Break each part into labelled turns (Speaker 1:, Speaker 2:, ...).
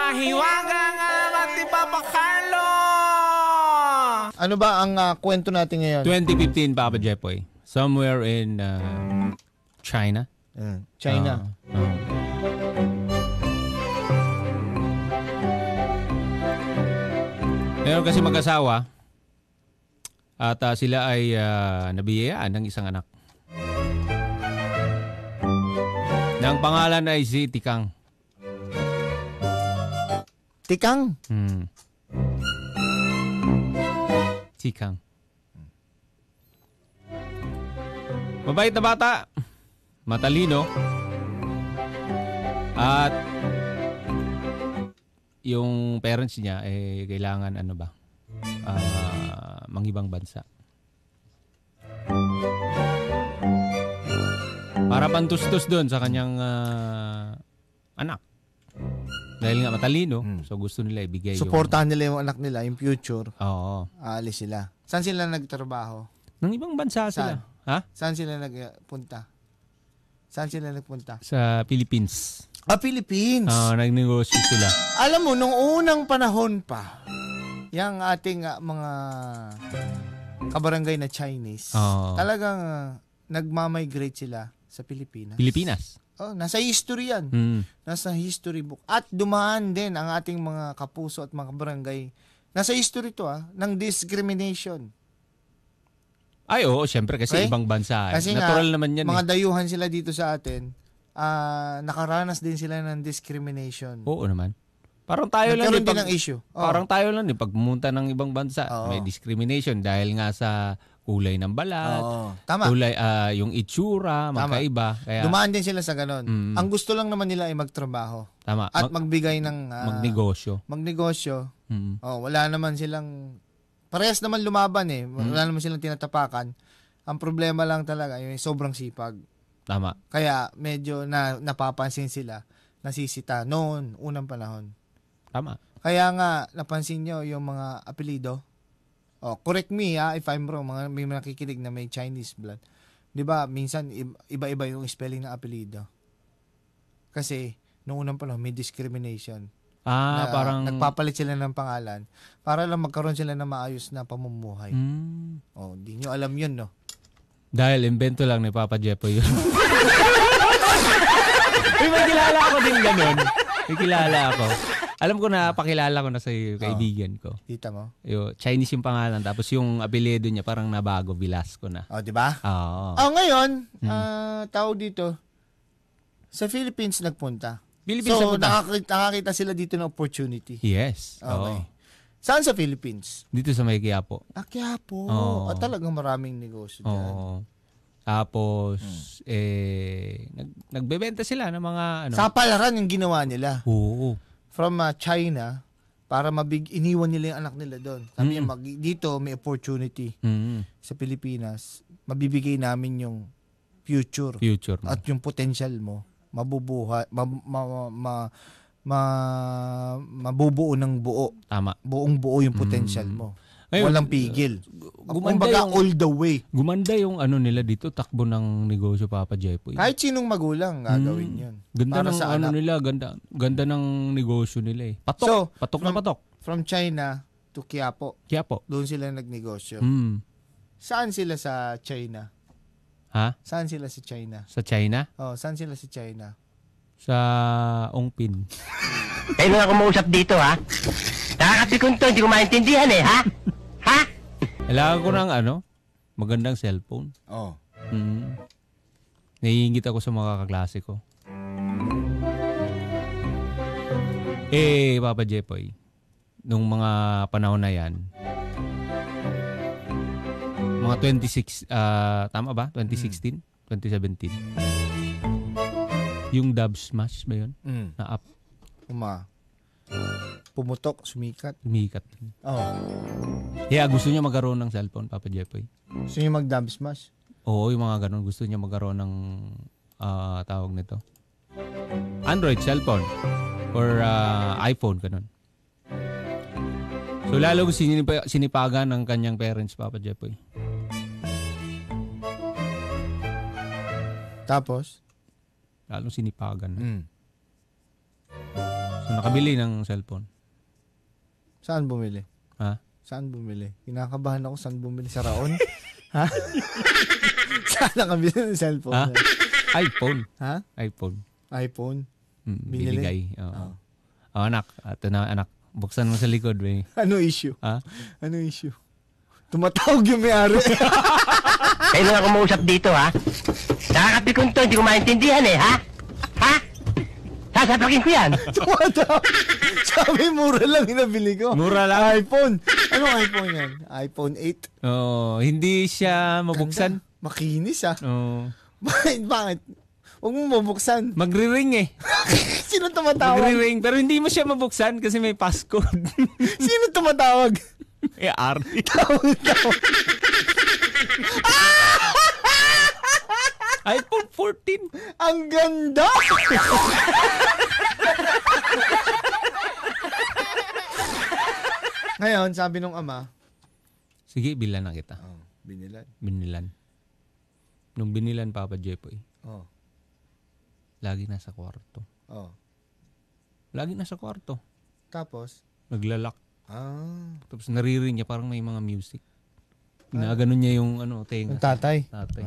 Speaker 1: mahiwaga nga Ate Papa Carlo.
Speaker 2: Ano ba ang kwento natin ngayon?
Speaker 3: 2015, Papa Jepoy. Somewhere in China.
Speaker 2: China.
Speaker 3: Meron kasi mag-asawa at sila ay nabiyayaan ng isang anak. Ang pangalan ay si Tikang.
Speaker 2: Tikang?
Speaker 3: Tikang. Mabait na bata. Matalino. At yung parents niya kailangan mangibang bansa. Para pantustos doon sa kanyang anak. Dahil nga matalino, so gusto nila ibigay
Speaker 2: Suportahan nila yung anak nila, yung future.
Speaker 3: Oo.
Speaker 2: Aalis sila. Saan sila nagtrabaho?
Speaker 3: Nang ibang bansa sila. Ha?
Speaker 2: Saan sila nagpunta? Saan sila nagpunta?
Speaker 3: Sa Philippines.
Speaker 2: Philippines.
Speaker 3: Nagnegosyo sila.
Speaker 2: Alam mo, nung unang panahon pa, yung ating mga kabarangay na Chinese, talagang nagmamigrate sila sa Pilipinas.
Speaker 3: Pilipinas?
Speaker 2: Nasa history yan. Nasa history book. At dumaan din ang ating mga kapuso at mga kabarangay. Nasa history to ng discrimination.
Speaker 3: Ay, oo, syempre kasi ibang bansa.
Speaker 2: Kasi
Speaker 3: natural naman yan.
Speaker 2: Mga dayuhan sila dito sa atin, nakaranas din sila ng discrimination.
Speaker 3: Oo naman. Parang tayo lang
Speaker 2: din ng issue.
Speaker 3: Parang tayo lang din pag pumunta ng ibang bansa, may discrimination dahil nga sa kulay ng balat.
Speaker 2: Tama.
Speaker 3: Kulay yung itsura, magkaiba. Kaya
Speaker 2: dumaan din sila sa ganon. Ang gusto lang naman nila ay magtrabaho.
Speaker 3: Tama.
Speaker 2: At magbigay ng
Speaker 3: magnegosyo.
Speaker 2: Wala naman silang parehas naman lumaban Wala naman silang tinatapakan. Ang problema lang talaga yung sobrang sipag.
Speaker 3: Tama.
Speaker 2: Kaya medyo napapansin sila, nasisita noon, unang panahon.
Speaker 3: Tama.
Speaker 2: Kaya nga, napansin nyo yung mga apelido. Correct me if I'm wrong, may nakikinig na may Chinese blood. 'Di ba? Minsan iba-iba yung spelling ng apelido. Kasi noong unang panahon may discrimination.
Speaker 3: Parang
Speaker 2: nagpapalit sila ng pangalan para lang magkaroon sila ng maayos na pamumuhay. Di nyo alam 'yun, no?
Speaker 3: Dahil invento lang ni Papa Jepoy yun. May kilala ako din ganun. May kilala ako. Alam ko na, pakilala ko na sa kaibigan ko.
Speaker 2: Tita mo?
Speaker 3: Chinese yung pangalan, tapos yung apelyido niya parang nabago, Velasco na.
Speaker 2: Di ba?
Speaker 3: Oo.
Speaker 2: Ngayon, tawag dito, sa Philippines nagpunta.
Speaker 3: So,
Speaker 2: nakakita sila dito ng opportunity.
Speaker 3: Yes.
Speaker 2: Okay. Saan sa Philippines?
Speaker 3: Dito sa may Quiapo.
Speaker 2: Quiapo. Talagang maraming negosyo dyan.
Speaker 3: Tapos, nagbebenta sila ng mga
Speaker 2: Sapalaran yung ginawa nila.
Speaker 3: Oo.
Speaker 2: From China, para iniwan nila yung anak nila doon. Sabi niya, dito may opportunity sa Pilipinas. Mabibigay namin yung future
Speaker 3: mo.
Speaker 2: At yung potential mo. Mabubuhay, mabubuo ng buo.
Speaker 3: Tama.
Speaker 2: Buong buo yung potential mo.
Speaker 3: Ngayon,
Speaker 2: walang pigil. Kumbaga all the way.
Speaker 3: Gumanda yung nila dito, takbo ng negosyo, Papa Jepoy.
Speaker 2: Kahit sinong magulang gagawin yun.
Speaker 3: Ganda ng nila, ganda ng negosyo nila Patok. Patok na patok.
Speaker 2: From China to Quiapo. Doon sila nagnegosyo. Saan sila sa China?
Speaker 3: Ha?
Speaker 2: Saan sila sa China?
Speaker 3: Sa China?
Speaker 2: Saan sila sa China?
Speaker 3: Sa Ongpin.
Speaker 4: Kayo na ako mausap dito, ha? Nakakapikon to, hindi ko maintindihan ha? Ha?
Speaker 3: Kailangan ko ng magandang cellphone. Naiingit ako sa mga kaklase ko. Papa Jepoy, nung mga panahon na yan, mga 26, tama ba? 2016? 2017? Yung Dub Smash ba yun? Na app.
Speaker 2: Pumutok, sumikat.
Speaker 3: Gusto niya magkaroon ng cellphone, Papa Jepoy.
Speaker 2: Gusto niya mag-dub smash?
Speaker 3: Oo, yung mga ganun. Gusto niya magkaroon ng tawag nito. Android cellphone or iPhone, ganun. So, lalo sinipagan ng kanyang parents, Papa Jepoy.
Speaker 2: Tapos?
Speaker 3: Lalong sinipagan. So, Nakabili ng cellphone.
Speaker 2: Saan bumili?
Speaker 3: Ha?
Speaker 2: Saan bumili? Kinakabahan ako saan bumili sa Raon. Ha? Saan nakabili ng cellphone?
Speaker 3: Ha? iPhone.
Speaker 2: Ha? iPhone. Binili?
Speaker 3: Binigay. Oo. Anak. Ito na, anak. Buksan mo sa likod, wey.
Speaker 2: Ano issue?
Speaker 3: Ha?
Speaker 2: Ano issue? Tumatawag yung may-ari.
Speaker 4: Kayo na ako mausap dito, ha? Nakakapikon to, hindi ko maintindihan eh, ha? Ha? Sasapakin ko yan.
Speaker 2: Tumatawag. Sabi, mura lang yung nabili ko.
Speaker 3: Mura lang?
Speaker 2: iPhone. Anong iPhone yan? iPhone 8?
Speaker 3: Hindi siya mabuksan.
Speaker 2: Ganda. Makinis, ha?
Speaker 3: Oo.
Speaker 2: Bakit? Huwag mo mabuksan.
Speaker 3: Magre-ring eh.
Speaker 2: Sino tumatawag?
Speaker 3: Magre-ring. Pero hindi mo siya mabuksan kasi may passcode.
Speaker 2: Sino tumatawag?
Speaker 3: Eh, Arnie.
Speaker 2: Tawag.
Speaker 3: iPhone 14.
Speaker 2: Ang ganda! Ngayon, sabi nung ama,
Speaker 3: Sige, bilan na kita.
Speaker 2: binilan.
Speaker 3: Binilan. Nung binilan, Papa Jepoy,
Speaker 2: Oh.
Speaker 3: lagi nasa kwarto.
Speaker 2: Oh.
Speaker 3: Lagi nasa kwarto.
Speaker 2: Tapos,
Speaker 3: Naglalak.
Speaker 2: Tapos
Speaker 3: Tapos naririnig niya parang may mga music. Ginaganon niya yung tenga.
Speaker 2: yung tatay.
Speaker 3: Tatay.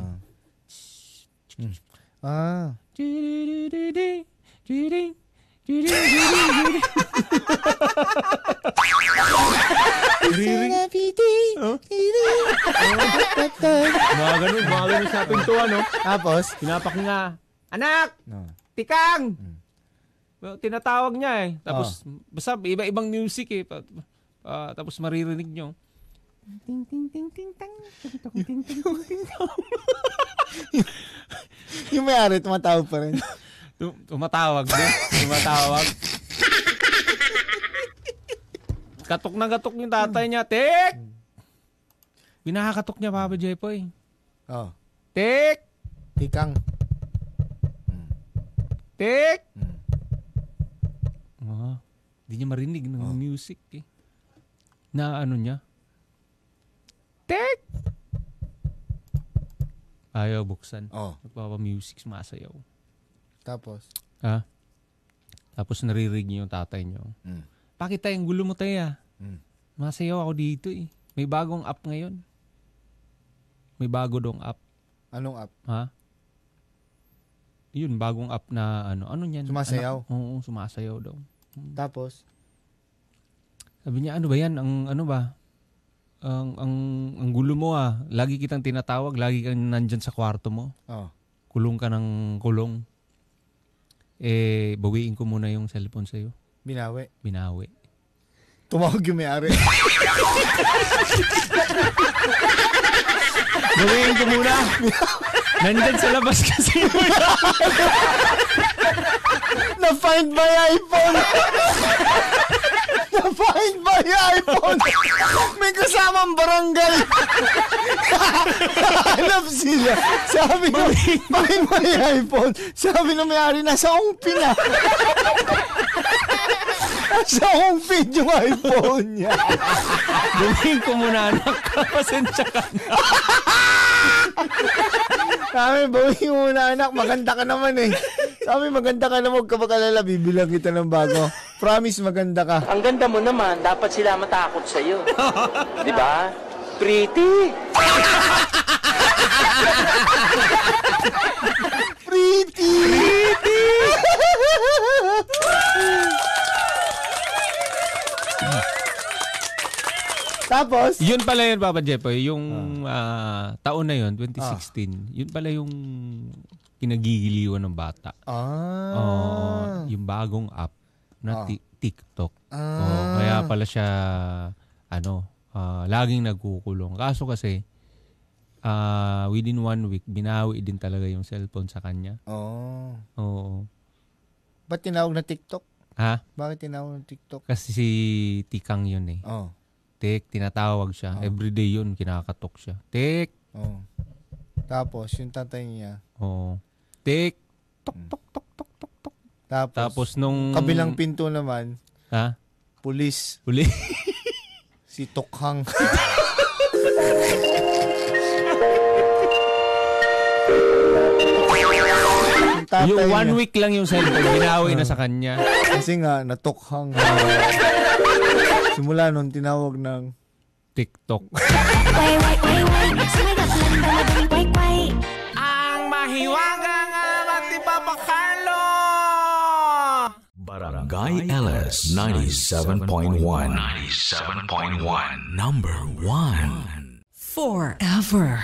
Speaker 3: Mga ganun sa pintuan, no?
Speaker 2: Tapos,
Speaker 3: Pinapak nga. Anak! Tikang! Well, tinatawag niya eh. Tapos, basta iba-ibang music eh. Tapos maririnig nyo. Ting ting ting ting tang. Ting ting ting ting tang.
Speaker 2: yung may-ari, tumatawag pa rin.
Speaker 3: Tumatawag din. Tumatawag. Katok na katok yung tatay niya. Tik! Binakakatok niya, Papa Jepoy.
Speaker 2: Oh.
Speaker 3: Tik!
Speaker 2: Tikang.
Speaker 3: Tik! Hindi niya marinig ng music eh. Na ano niya? Tik! Ayaw buksan. Nagpapa-music, sumasayaw.
Speaker 2: Tapos?
Speaker 3: Tapos naririnig niyo yung tatay niyo. Bakit tayong gulo mo tayo? Masayaw ako dito eh. May bagong app ngayon. May bago dong app.
Speaker 2: Anong app?
Speaker 3: Ha? Yun, bagong app na ano niyan?
Speaker 2: Sumasayaw?
Speaker 3: Oo, sumasayaw daw.
Speaker 2: Tapos?
Speaker 3: Sabi niya, ano ba yan? Ang gulo mo ah. Lagi kitang tinatawag, lagi kang nandyan sa kwarto mo. Kulong ka ng kulong. Bawiin ko muna yung cellphone sa'yo. Binawi.
Speaker 2: Tumawag yung may-ari.
Speaker 3: Bawiin ko muna. Nandyan sa labas kasi.
Speaker 2: Na-find by iPhone! Na-find by iPhone! May kasamang barangay! Hanap sila! Sabi ko, find by iPhone! Sabi na may-ari, nasa ungpin na! Nasa ungpin yung iPhone niya!
Speaker 3: Bawiin ko muna, anak. Pasensya ka na.
Speaker 2: Sabi, bawiin mo muna anak, maganda ka naman eh. Sabi, maganda ka naman, huwag ka makalala, bibilang kita ng bago. Promise, maganda ka.
Speaker 5: Ang ganda mo naman, dapat sila matakot sa'yo. Di ba? Pretty!
Speaker 2: Pretty! Tapos?
Speaker 3: Yun pala yun, Papa Jepoy. Yung taon na yun, 2016. Yun pala yung kinagigiliwan ng bata. Yung bagong app na TikTok. Kaya pala siya, laging nagkukulong. Kaso kasi, within 1 week, binawi din talaga yung cellphone sa kanya. Oo.
Speaker 2: Ba't tinawag na TikTok?
Speaker 3: Ha?
Speaker 2: Bakit tinawag na TikTok?
Speaker 3: Kasi si Tikang yun eh. Tik, tinatawag siya. Everyday yun, kinakatok siya. Tik!
Speaker 2: Tapos, yung tatay niya.
Speaker 3: Tik! Tok, tok, tok, tok, tok, tok. Tapos nung...
Speaker 2: Kabilang pinto naman. Pulis. Si Tokhang. tatay
Speaker 3: Yung 1
Speaker 2: niya.
Speaker 3: week lang yung cellphone, binawi na sa kanya.
Speaker 2: Kasi nga, natukhang. Simula nun, tinawag ng
Speaker 3: TikTok.
Speaker 1: Ang mahiwagang Ate Papa Carlo.
Speaker 6: Barangay LS 97.1. 97.1. Number 1.
Speaker 7: Forever.